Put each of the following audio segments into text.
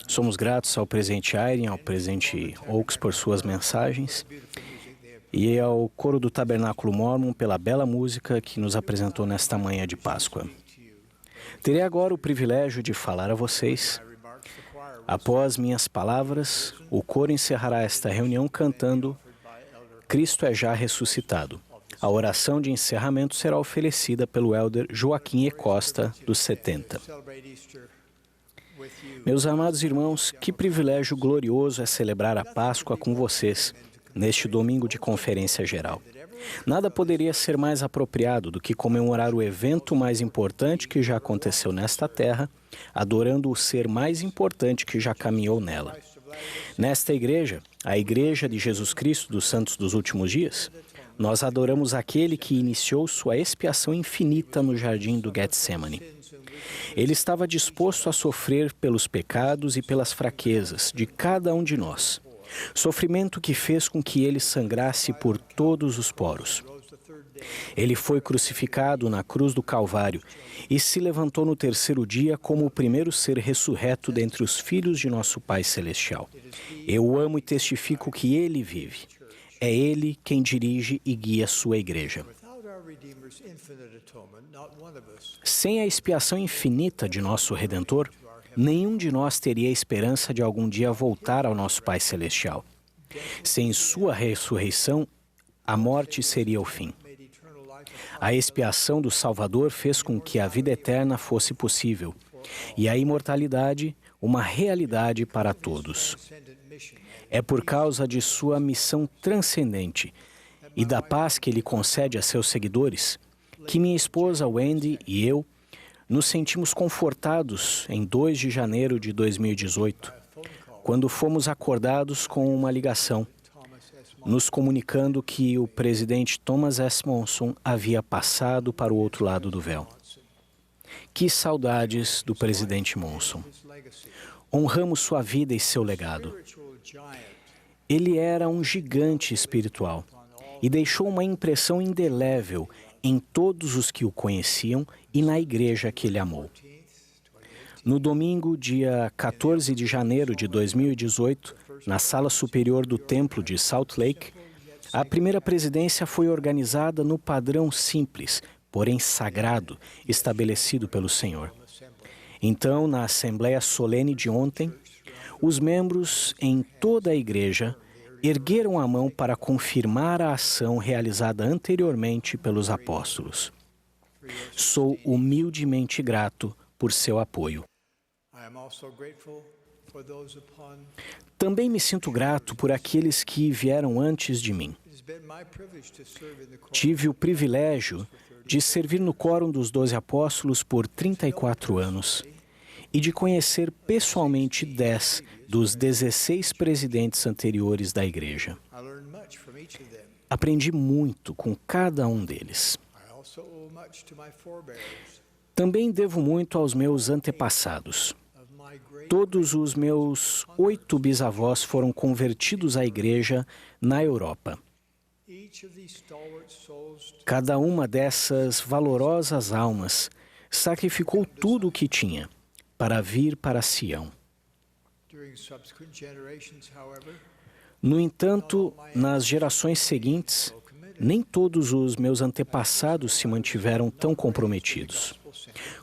Somos gratos ao presidente Eyring, ao presidente Oaks por suas mensagens e ao coro do Tabernáculo Mórmon pela bela música que nos apresentou nesta manhã de Páscoa. Terei agora o privilégio de falar a vocês. Após minhas palavras, o coro encerrará esta reunião cantando Cristo é já ressuscitado. A oração de encerramento será oferecida pelo elder Joaquim E. Costa, dos 70. Meus amados irmãos, que privilégio glorioso é celebrar a Páscoa com vocês, neste domingo de conferência geral. Nada poderia ser mais apropriado do que comemorar o evento mais importante que já aconteceu nesta terra, adorando o ser mais importante que já caminhou nela. Nesta igreja, a Igreja de Jesus Cristo dos Santos dos Últimos Dias, nós adoramos aquele que iniciou sua expiação infinita no jardim do Getsemane. Ele estava disposto a sofrer pelos pecados e pelas fraquezas de cada um de nós. Sofrimento que fez com que ele sangrasse por todos os poros. Ele foi crucificado na cruz do Calvário e se levantou no terceiro dia como o primeiro ser ressurreto dentre os filhos de nosso Pai Celestial. Eu amo e testifico que ele vive. É ele quem dirige e guia sua igreja. Sem a expiação infinita de nosso Redentor, nenhum de nós teria a esperança de algum dia voltar ao nosso Pai Celestial. Sem sua ressurreição, a morte seria o fim. A expiação do Salvador fez com que a vida eterna fosse possível e a imortalidade uma realidade para todos. É por causa de sua missão transcendente e da paz que ele concede a seus seguidores que minha esposa Wendy e eu nos sentimos confortados em 2 de janeiro de 2018, quando fomos acordados com uma ligação, nos comunicando que o presidente Thomas S. Monson havia passado para o outro lado do véu. Que saudades do presidente Monson. Honramos sua vida e seu legado. Ele era um gigante espiritual e deixou uma impressão indelével em todos os que o conheciam e na igreja que ele amou. No domingo, dia 14 de janeiro de 2018, na sala superior do templo de Salt Lake, a primeira presidência foi organizada no padrão simples, porém sagrado, estabelecido pelo Senhor. Então, na assembleia solene de ontem, os membros em toda a igreja ergueram a mão para confirmar a ação realizada anteriormente pelos apóstolos. Sou humildemente grato por seu apoio. Também me sinto grato por aqueles que vieram antes de mim. Tive o privilégio de servir no Quórum dos 12 Apóstolos por 34 anos e de conhecer pessoalmente 10 dos 16 presidentes anteriores da igreja. Aprendi muito com cada um deles. Também devo muito aos meus antepassados. Todos os meus 8 bisavós foram convertidos à igreja na Europa. Cada uma dessas valorosas almas sacrificou tudo o que tinha para vir para Sião. No entanto, nas gerações seguintes, nem todos os meus antepassados se mantiveram tão comprometidos.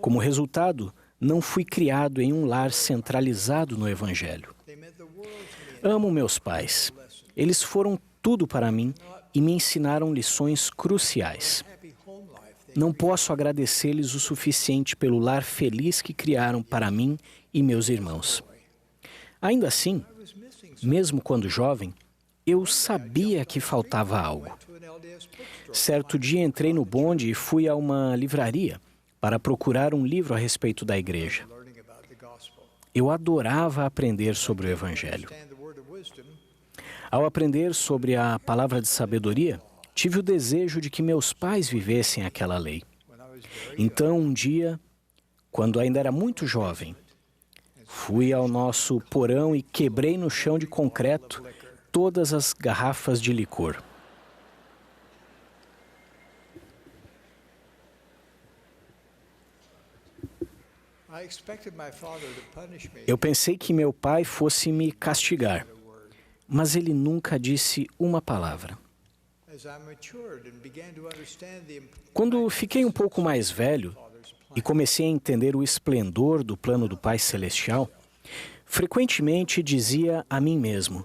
Como resultado, não fui criado em um lar centralizado no Evangelho. Amo meus pais. Eles foram tudo para mim e me ensinaram lições cruciais. Não posso agradecer-lhes o suficiente pelo lar feliz que criaram para mim e meus irmãos. Ainda assim, mesmo quando jovem, eu sabia que faltava algo. Certo dia entrei no bonde e fui a uma livraria para procurar um livro a respeito da igreja. Eu adorava aprender sobre o Evangelho. Ao aprender sobre a palavra de sabedoria, tive o desejo de que meus pais vivessem aquela lei. Então, um dia, quando ainda era muito jovem, fui ao nosso porão e quebrei no chão de concreto todas as garrafas de licor. Eu pensei que meu pai fosse me castigar, mas ele nunca disse uma palavra. Quando fiquei um pouco mais velho e comecei a entender o esplendor do plano do Pai Celestial, frequentemente dizia a mim mesmo: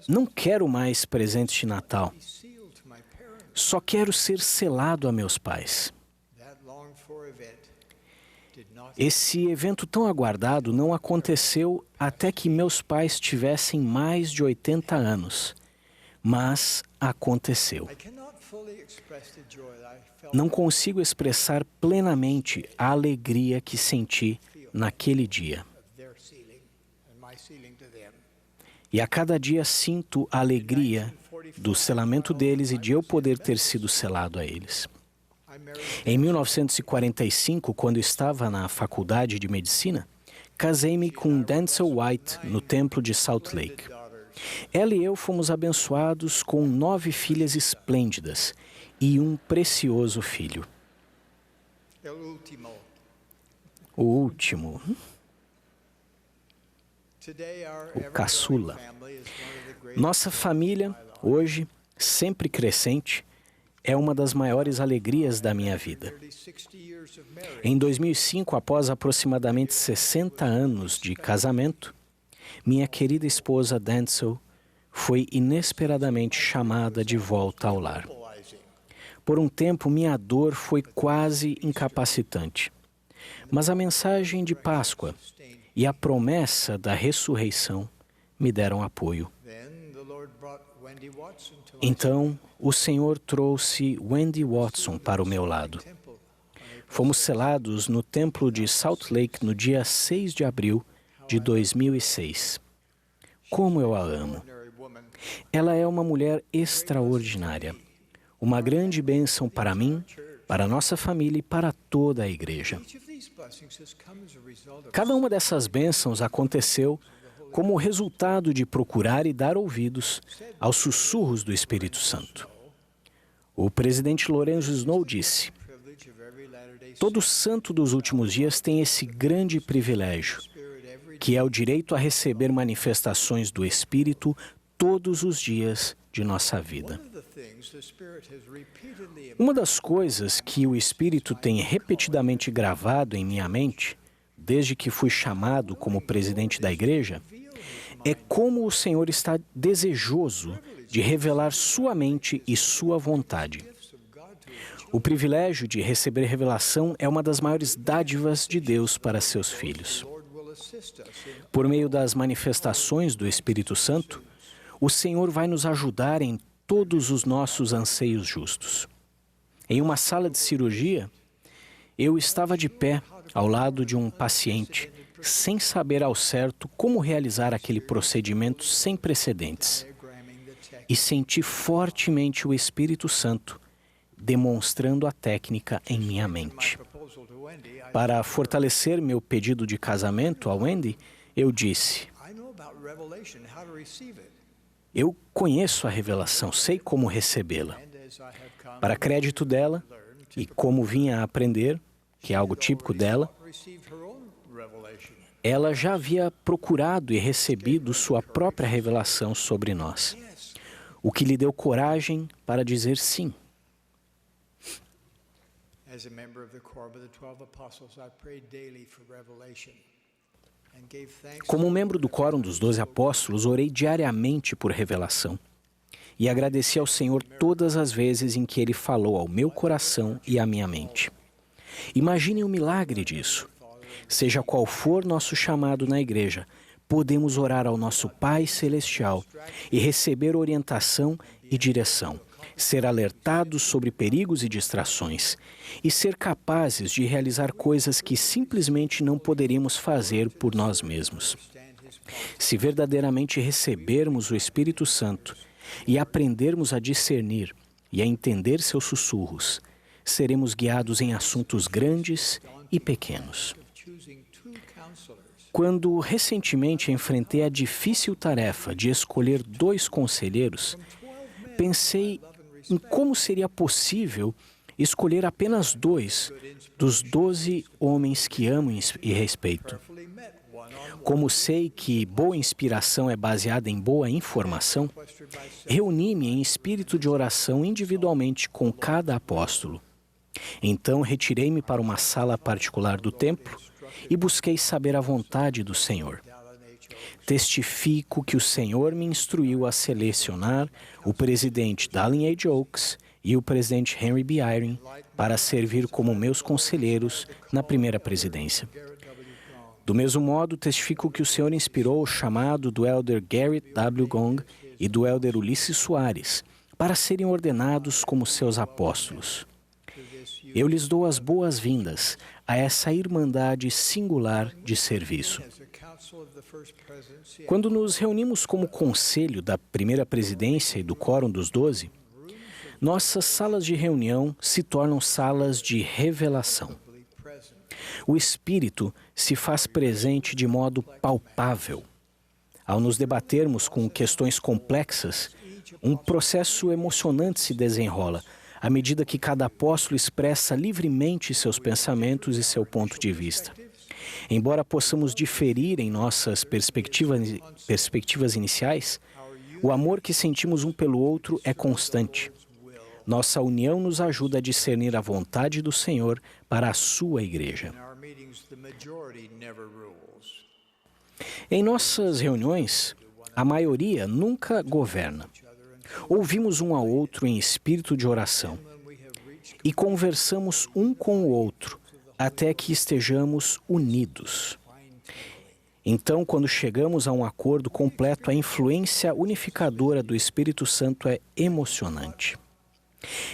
não quero mais presente de Natal, só quero ser selado a meus pais. Esse evento tão aguardado não aconteceu até que meus pais tivessem mais de 80 anos, mas aconteceu. Não consigo expressar plenamente a alegria que senti naquele dia. E a cada dia sinto a alegria do selamento deles e de eu poder ter sido selado a eles. Em 1945, quando estava na faculdade de medicina, casei-me com Denzel White no templo de Salt Lake. Ela e eu fomos abençoados com 9 filhas esplêndidas e um precioso filho. O último. O caçula. Nossa família, hoje, sempre crescente, é uma das maiores alegrias da minha vida. Em 2005, após aproximadamente 60 anos de casamento, minha querida esposa Denzel foi inesperadamente chamada de volta ao lar. Por um tempo, minha dor foi quase incapacitante, mas a mensagem de Páscoa e a promessa da ressurreição me deram apoio. Então, o Senhor trouxe Wendy Watson para o meu lado. Fomos selados no templo de Salt Lake no dia 6 de abril de 2006. Como eu a amo! Ela é uma mulher extraordinária, uma grande bênção para mim, para a nossa família e para toda a igreja. Cada uma dessas bênçãos aconteceu como resultado de procurar e dar ouvidos aos sussurros do Espírito Santo. O presidente Lorenzo Snow disse: todo santo dos últimos dias tem esse grande privilégio, que é o direito a receber manifestações do Espírito todos os dias de nossa vida. Uma das coisas que o Espírito tem repetidamente gravado em minha mente, desde que fui chamado como presidente da igreja, é como o Senhor está desejoso de revelar sua mente e sua vontade. O privilégio de receber revelação é uma das maiores dádivas de Deus para seus filhos. Por meio das manifestações do Espírito Santo, o Senhor vai nos ajudar em todos os nossos anseios justos. Em uma sala de cirurgia, eu estava de pé ao lado de um paciente, sem saber ao certo como realizar aquele procedimento sem precedentes. E senti fortemente o Espírito Santo demonstrando a técnica em minha mente. Para fortalecer meu pedido de casamento a Wendy, eu disse: eu conheço a revelação, sei como recebê-la. Para crédito dela, e como vinha a aprender, que é algo típico dela, ela já havia procurado e recebido sua própria revelação sobre nós, o que lhe deu coragem para dizer sim. Como membro do Quórum dos 12 Apóstolos, orei diariamente por revelação e agradeci ao Senhor todas as vezes em que Ele falou ao meu coração e à minha mente. Imaginem o milagre disso. Seja qual for nosso chamado na igreja, podemos orar ao nosso Pai Celestial e receber orientação e direção, ser alertados sobre perigos e distrações e ser capazes de realizar coisas que simplesmente não poderíamos fazer por nós mesmos. Se verdadeiramente recebermos o Espírito Santo e aprendermos a discernir e a entender seus sussurros, seremos guiados em assuntos grandes e pequenos. Quando recentemente enfrentei a difícil tarefa de escolher 2 conselheiros, pensei em como seria possível escolher apenas 2 dos 12 homens que amo e respeito. Como sei que boa inspiração é baseada em boa informação, reuni-me em espírito de oração individualmente com cada apóstolo. Então retirei-me para uma sala particular do templo e busquei saber a vontade do Senhor. Testifico que o Senhor me instruiu a selecionar o presidente Dallin H. Oaks e o presidente Henry B. Eyring para servir como meus conselheiros na primeira presidência. Do mesmo modo, testifico que o Senhor inspirou o chamado do elder Garrett W. Gong e do elder Ulisses Soares para serem ordenados como seus apóstolos. Eu lhes dou as boas-vindas a essa irmandade singular de serviço. Quando nos reunimos como conselho da primeira presidência e do Quórum dos 12, nossas salas de reunião se tornam salas de revelação. O Espírito se faz presente de modo palpável. Ao nos debatermos com questões complexas, um processo emocionante se desenrola, à medida que cada apóstolo expressa livremente seus pensamentos e seu ponto de vista. Embora possamos diferir em nossas perspectivas iniciais, o amor que sentimos um pelo outro é constante. Nossa união nos ajuda a discernir a vontade do Senhor para a sua igreja. Em nossas reuniões, a maioria nunca governa. Ouvimos um ao outro em espírito de oração e conversamos um com o outro até que estejamos unidos. Então, quando chegamos a um acordo completo, a influência unificadora do Espírito Santo é emocionante.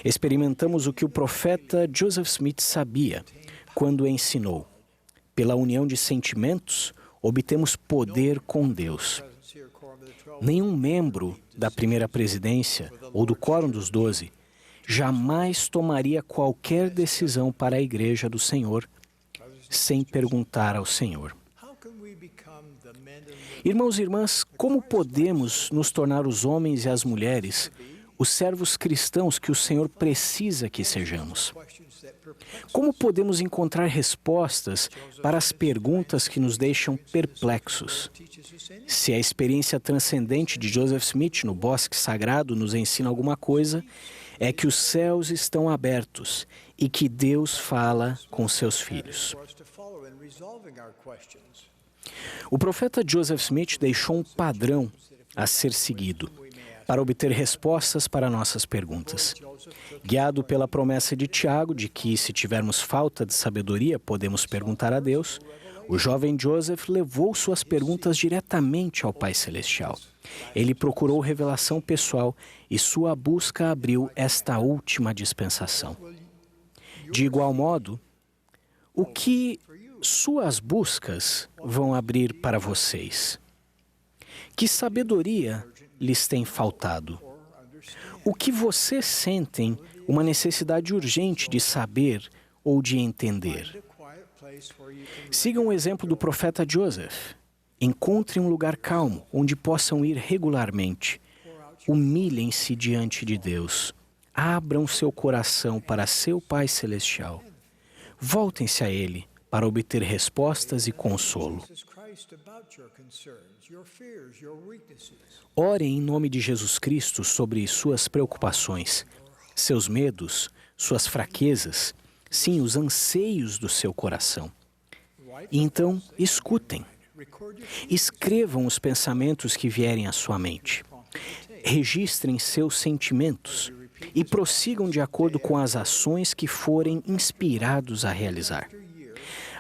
Experimentamos o que o profeta Joseph Smith sabia quando ensinou: pela união de sentimentos, obtemos poder com Deus. Nenhum membro da primeira presidência ou do Quórum dos 12 jamais tomaria qualquer decisão para a Igreja do Senhor sem perguntar ao Senhor. Irmãos e irmãs, como podemos nos tornar os homens e as mulheres os servos cristãos que o Senhor precisa que sejamos? Como podemos encontrar respostas para as perguntas que nos deixam perplexos? Se a experiência transcendente de Joseph Smith no Bosque Sagrado nos ensina alguma coisa, é que os céus estão abertos e que Deus fala com seus filhos. O profeta Joseph Smith deixou um padrão a ser seguido para obter respostas para nossas perguntas. Guiado pela promessa de Tiago de que, se tivermos falta de sabedoria, podemos perguntar a Deus, o jovem Joseph levou suas perguntas diretamente ao Pai Celestial. Ele procurou revelação pessoal e sua busca abriu esta última dispensação. De igual modo, o que suas buscas vão abrir para vocês? Que sabedoria lhes tem faltado? O que vocês sentem uma necessidade urgente de saber ou de entender? Sigam o exemplo do profeta Joseph. Encontrem um lugar calmo onde possam ir regularmente. Humilhem-se diante de Deus. Abram seu coração para seu Pai Celestial. Voltem-se a Ele para obter respostas e consolo. Orem em nome de Jesus Cristo sobre suas preocupações, seus medos, suas fraquezas, sim, os anseios do seu coração. E então, escutem. Escrevam os pensamentos que vierem à sua mente. Registrem seus sentimentos e prossigam de acordo com as ações que forem inspirados a realizar.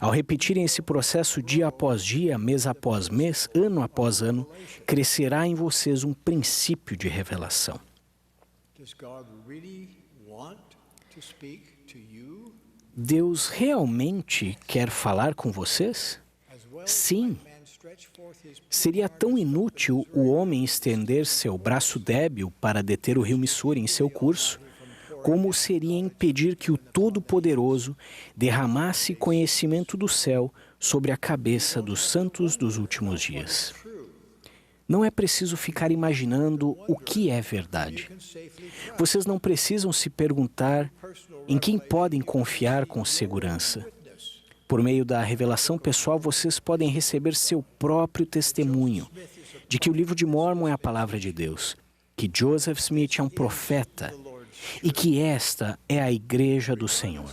Ao repetirem esse processo dia após dia, mês após mês, ano após ano, crescerá em vocês um princípio de revelação. Deus realmente quer falar com vocês? Sim. Seria tão inútil o homem estender seu braço débil para deter o rio Missouri em seu curso, como seria impedir que o Todo-Poderoso derramasse conhecimento do céu sobre a cabeça dos santos dos últimos dias. Não é preciso ficar imaginando o que é verdade. Vocês não precisam se perguntar em quem podem confiar com segurança. Por meio da revelação pessoal, vocês podem receber seu próprio testemunho de que o livro de Mórmon é a palavra de Deus, que Joseph Smith é um profeta e que esta é a igreja do Senhor.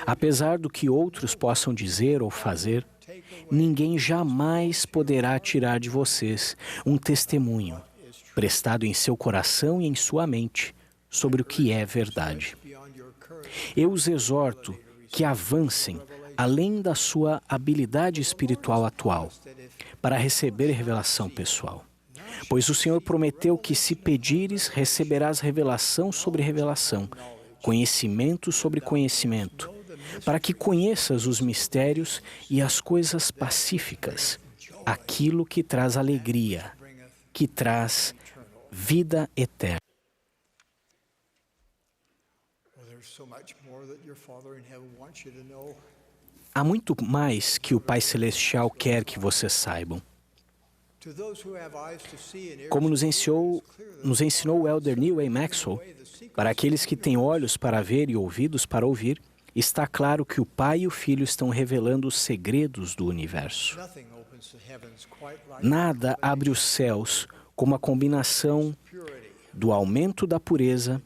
Apesar do que outros possam dizer ou fazer, ninguém jamais poderá tirar de vocês um testemunho prestado em seu coração e em sua mente sobre o que é verdade. Eu os exorto que avancem além da sua habilidade espiritual atual para receber revelação pessoal. Pois o Senhor prometeu que, se pedires, receberás revelação sobre revelação, conhecimento sobre conhecimento, para que conheças os mistérios e as coisas pacíficas, aquilo que traz alegria, que traz vida eterna. Há muito mais que o Pai Celestial quer que vocês saibam. Como nos ensinou o Elder Neal A. Maxwell, para aqueles que têm olhos para ver e ouvidos para ouvir, está claro que o Pai e o Filho estão revelando os segredos do universo. Nada abre os céus como a combinação do aumento da pureza,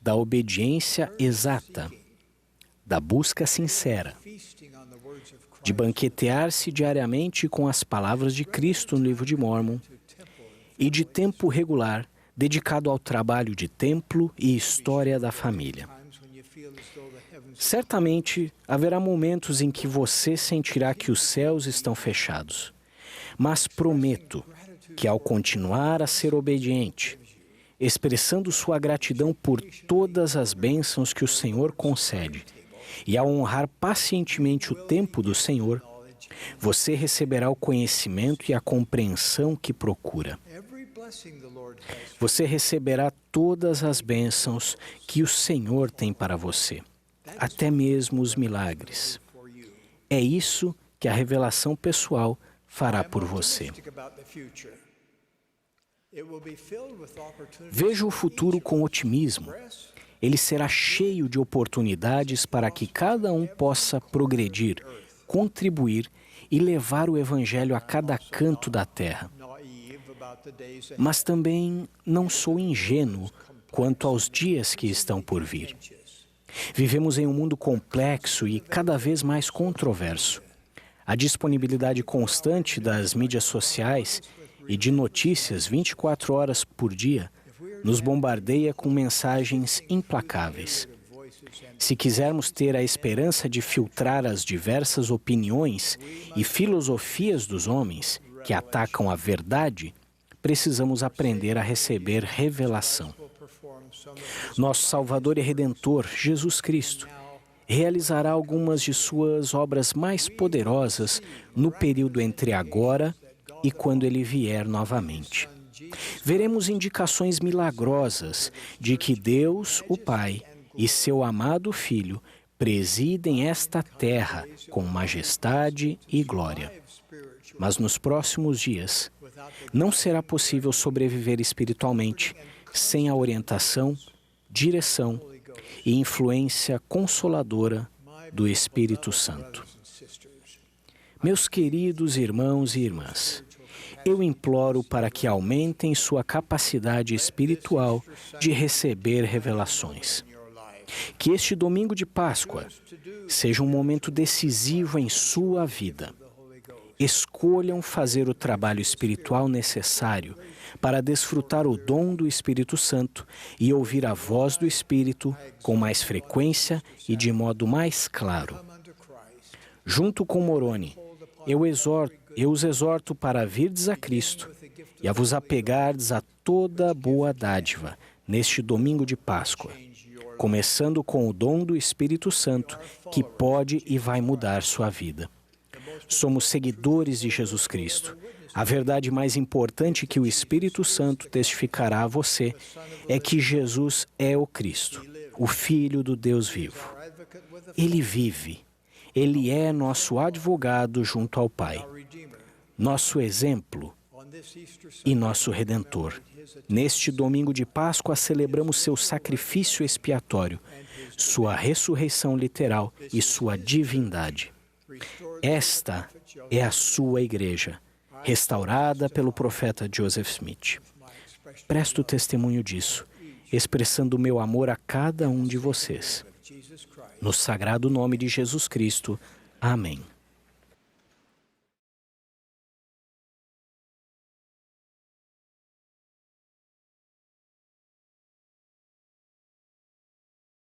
da obediência exata, da busca sincera, de banquetear-se diariamente com as palavras de Cristo no livro de Mórmon e de tempo regular dedicado ao trabalho de templo e história da família. Certamente haverá momentos em que você sentirá que os céus estão fechados, mas prometo que, ao continuar a ser obediente, expressando sua gratidão por todas as bênçãos que o Senhor concede, e ao honrar pacientemente o tempo do Senhor, você receberá o conhecimento e a compreensão que procura. Você receberá todas as bênçãos que o Senhor tem para você, até mesmo os milagres. É isso que a revelação pessoal fará por você. Veja o futuro com otimismo. Ele será cheio de oportunidades para que cada um possa progredir, contribuir e levar o Evangelho a cada canto da terra. Mas também não sou ingênuo quanto aos dias que estão por vir. Vivemos em um mundo complexo e cada vez mais controverso. A disponibilidade constante das mídias sociais e de notícias 24 horas por dia nos bombardeia com mensagens implacáveis. Se quisermos ter a esperança de filtrar as diversas opiniões e filosofias dos homens que atacam a verdade, precisamos aprender a receber revelação. Nosso Salvador e Redentor, Jesus Cristo, realizará algumas de suas obras mais poderosas no período entre agora e quando Ele vier novamente. Veremos indicações milagrosas de que Deus, o Pai, e seu amado Filho presidem esta terra com majestade e glória. Mas nos próximos dias, não será possível sobreviver espiritualmente sem a orientação, direção e influência consoladora do Espírito Santo. Meus queridos irmãos e irmãs, eu imploro para que aumentem sua capacidade espiritual de receber revelações. Que este domingo de Páscoa seja um momento decisivo em sua vida. Escolham fazer o trabalho espiritual necessário para desfrutar o dom do Espírito Santo e ouvir a voz do Espírito com mais frequência e de modo mais claro. Junto com Moroni, eu os exorto para virdes a Cristo e a vos apegardes a toda boa dádiva neste domingo de Páscoa, começando com o dom do Espírito Santo, que pode e vai mudar sua vida. Somos seguidores de Jesus Cristo. A verdade mais importante que o Espírito Santo testificará a você é que Jesus é o Cristo, o Filho do Deus vivo. Ele vive. Ele é nosso advogado junto ao Pai. nosso exemplo e nosso Redentor. Neste domingo de Páscoa, celebramos seu sacrifício expiatório, sua ressurreição literal e sua divindade. Esta é a sua igreja, restaurada pelo profeta Joseph Smith. Presto testemunho disso, expressando meu amor a cada um de vocês. No sagrado nome de Jesus Cristo. Amém.